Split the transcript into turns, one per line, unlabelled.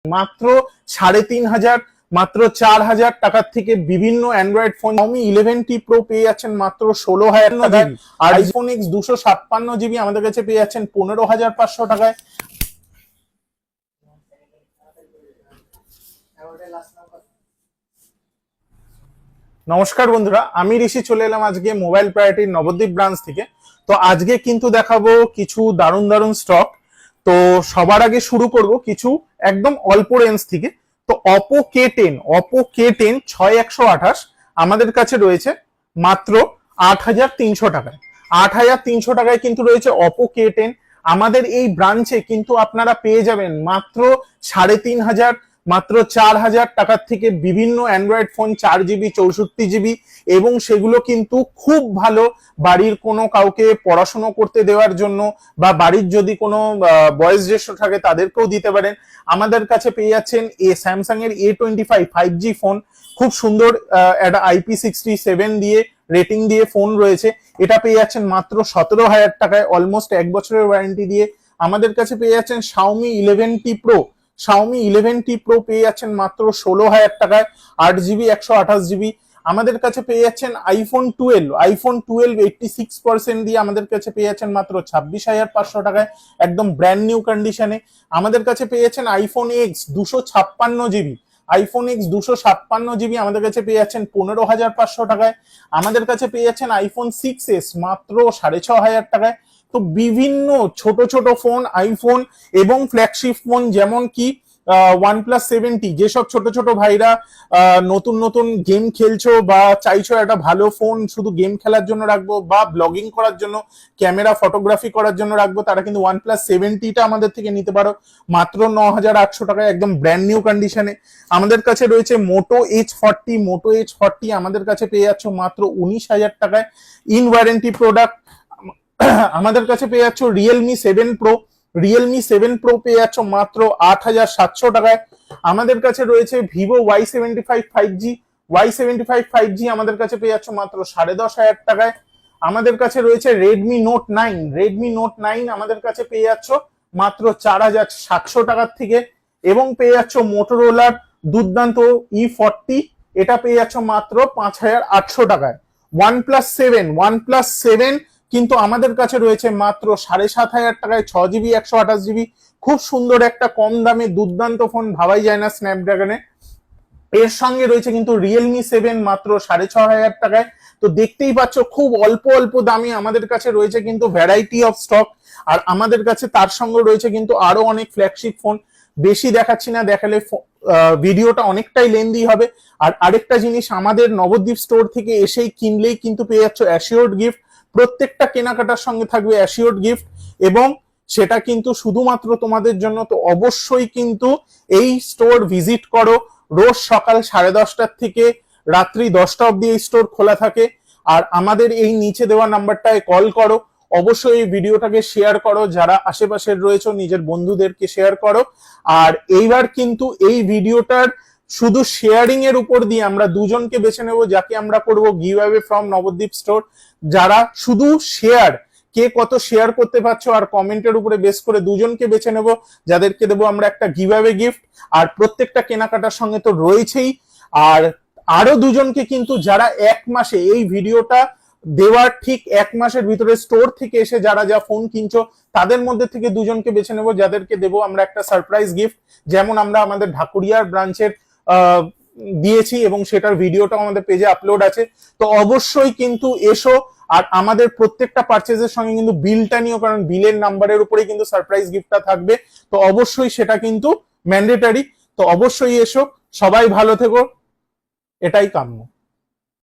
মাত্র 3,500 মাত্র 4,000 টাকার থেকে বিভিন্ন Android phone Xiaomi 11T Pro পেয়ে যাচ্ছেন মাত্র 16,000 টাকায়। আর iPhone X 256GB আমাদের কাছে পেয়ে যাচ্ছেন 15,500 টাকায়। নমস্কার বন্ধুরা, আমি ঋষি চলে এলাম আজকে মোবাইল প্রায়োরিটির নবদ্বীপ ব্রাঞ্চ থেকে। তো আজকে কিন্তু দেখাবো কিছু দারুণ দারুণ স্টক। তো সবার আগে শুরু করব কিছু একদম অল্প রেঞ্জ থেকে। তো Oppo K10 6128 আমাদের কাছে রয়েছে মাত্র 8,300 টাকায়। 8,300 টাকায় কিন্তু রয়েছে Oppo K10। আমাদের এই ব্রাঞ্চে কিন্তু আপনারা পেয়ে যাবেন মাত্র 3,500 মাত্র 4,000 টাকার থেকে বিভিন্ন অ্যান্ড্রয়েড ফোন 4GB 64GB, এবং সেগুলো কিন্তু খুব ভালো বাড়ির কোনো কাউকে পড়াশোনা করতে দেওয়ার জন্য বা বাড়ির যদি কোনো বয়োজ্যেষ্ঠ থাকে তাদেরকেও দিতে পারেন। আমাদের কাছে পেয়ে যাচ্ছেন স্যামসাং এর A25 5G ফোন, খুব সুন্দর একটা IP67 দিয়ে রেটিং দিয়ে ফোন রয়েছে। এটা পেয়ে যাচ্ছেন মাত্র 17,000 টাকায়, অলমোস্ট 1 বছরের ওয়ারেন্টি দিয়ে। আমাদের কাছে পেয়ে যাচ্ছেন Xiaomi 11T Pro পেয়ে যাচ্ছেন মাত্র 16,000 টাকায়, 8GB 128GB। আমাদের কাছে পেয়ে যাচ্ছেন iPhone 12 86% দিয়ে আমাদের কাছে পেয়ে যাচ্ছেন মাত্র 26,500 টাকায়, একদম ব্র্যান্ড নিউ কন্ডিশনে। আমাদের কাছে পেয়ে যাচ্ছেন iPhone X 256GB আমাদের কাছে পেয়ে যাচ্ছেন 15,500 টাকায়। আমাদের কাছে পেয়ে যাচ্ছেন iPhone 6s মাত্র 6,500 টাকায়। তো বিভিন্ন ছোট ছোট ফোন, আইফোন এবং ফ্ল্যাগশিপ ফোন যেমন কি OnePlus 7T, যেসব ছোট ছোট ভাইরা নতুন নতুন গেম খেলছো বা চাইছো একটা ভালো ফোন শুধু গেম খেলার জন্য রাখবো বা ব্লগিং করার জন্য, ক্যামেরা ফটোগ্রাফি করার জন্য রাখবো, তারা কিন্তু OnePlus 7T-টা আমাদের থেকে নিতে পারো মাত্র 9,800 টাকায়, একদম ব্র্যান্ড নিউ কন্ডিশনে। আমাদের কাছে রয়েছে Moto H40 আমাদের কাছে পেয়ে যাচ্ছ মাত্র 19,000 টাকায়, ইন ওয়ারেন্টি প্রোডাক্ট। আমাদের কাছে পেয়ে যাচ্ছ Realme 7 Pro পেয়ে যাচ্ছ মাত্র 8,700 টাকায়। আমাদের কাছে রয়েছে Vivo Y75 5G আমাদের কাছে পেয়ে যাচ্ছ মাত্র 10,500 টাকায়। আমাদের কাছে রয়েছে Redmi Note 9 আমাদের কাছে পেয়ে যাচ্ছ মাত্র 4,700 টাকার থেকে, এবং পেয়ে যাচ্ছ Motorola দুর্দান্ত E40, এটা পেয়ে যাচ্ছ মাত্র 5,800 টাকায়। OnePlus 7 কিন্তু আমাদের কাছে রয়েছে মাত্র 7,500 টাকায়, 6GB 128GB, খুব সুন্দর একটা কম দামে দুর্দান্ত ফোন, ভাবাই যায় না স্ন্যাপড্রাগনে। এর সঙ্গে রয়েছে কিন্তু Realme 7 মাত্র 6,500 টাকায়। তো দেখতেই পাচ্ছ খুব অল্প অল্প দামে আমাদের কাছে রয়েছে কিন্তু ভ্যারাইটি অফ স্টক। আর আমাদের কাছে তার সঙ্গে রয়েছে কিন্তু আরো অনেক ফ্ল্যাগশিপ ফোন। বেশি দেখাচ্ছি না, দেখালে ভিডিওটা অনেকটাই লেন্দি হবে। আর আরেকটা জিনিস, আমাদের নবদ্বীপ স্টোর থেকে এসেই কিনলেই কিন্তু পেয়ে যাচ্ছ অ্যাসিওর্ড গিফট। প্রত্যেকটা কেনাকাটার সঙ্গে থাকবে অ্যাসিওর্ড গিফট, এবং সেটা কিন্তু শুধুমাত্র তোমাদের জন্য। তো অবশ্যই কিন্তু এই স্টোর ভিজিট করো। রোজ সকাল 10:30 থেকে রাত্রি 10টা অবধি এই স্টোর খোলা থাকে। আর আমাদের এই নিচে দেওয়া নাম্বারটায় কল করো। অবশ্যই এই ভিডিওটাকে শেয়ার করো, যারা আশেপাশের রয়েছে নিজের বন্ধুদেরকে শেয়ার করো। আর এইবার কিন্তু এই ভিডিওটার শুধু শেয়ারিং এর উপর দিয়ে আমরা দুজনকে বেছে নেব, যাকে আমরা করব গিভঅ্যাওয়ে ফ্রম নবদ্বীপ স্টোর। যারা শুধু শেয়ার, কে কত শেয়ার করতে পারছো আর কমেন্টের উপরে বেস করে দুজনকে বেছে নেব, যাদেরকে দেবো আমরা একটা গিভঅ্যাওয়ে গিফট। আর প্রত্যেকটা কেনাকাটার সঙ্গে তো রয়েছেই, আর আরো দুজনকে কিন্তু যারা 1 মাসে এই ভিডিওটা দেওয়ার ঠিক 1 মাসের ভিতরে স্টোর থেকে এসে যারা যা ফোন কিনছো, তাদের মধ্যে থেকে দুজনকে বেছে নেব, যাদেরকে দেবো আমরা একটা সারপ্রাইজ গিফট, যেমন আমরা আমাদের ঢাকুরিয়ার ব্রাঞ্চের দিয়েছি, এবং সেটার ভিডিওটাও আমাদের পেজে আপলোড আছে। তো অবশ্যই কিন্তু এসো। আর আমাদের প্রত্যেকটা পারচেজের সঙ্গে কিন্তু বিলটা নিও, কারণ বিলের নাম্বারের উপরেই কিন্তু সারপ্রাইজ গিফটটা থাকবে। তো অবশ্যই সেটা কিন্তু ম্যান্ডেটারি। তো অবশ্যই এসো, সবাই ভালো থেকো, এটাই কাম্য।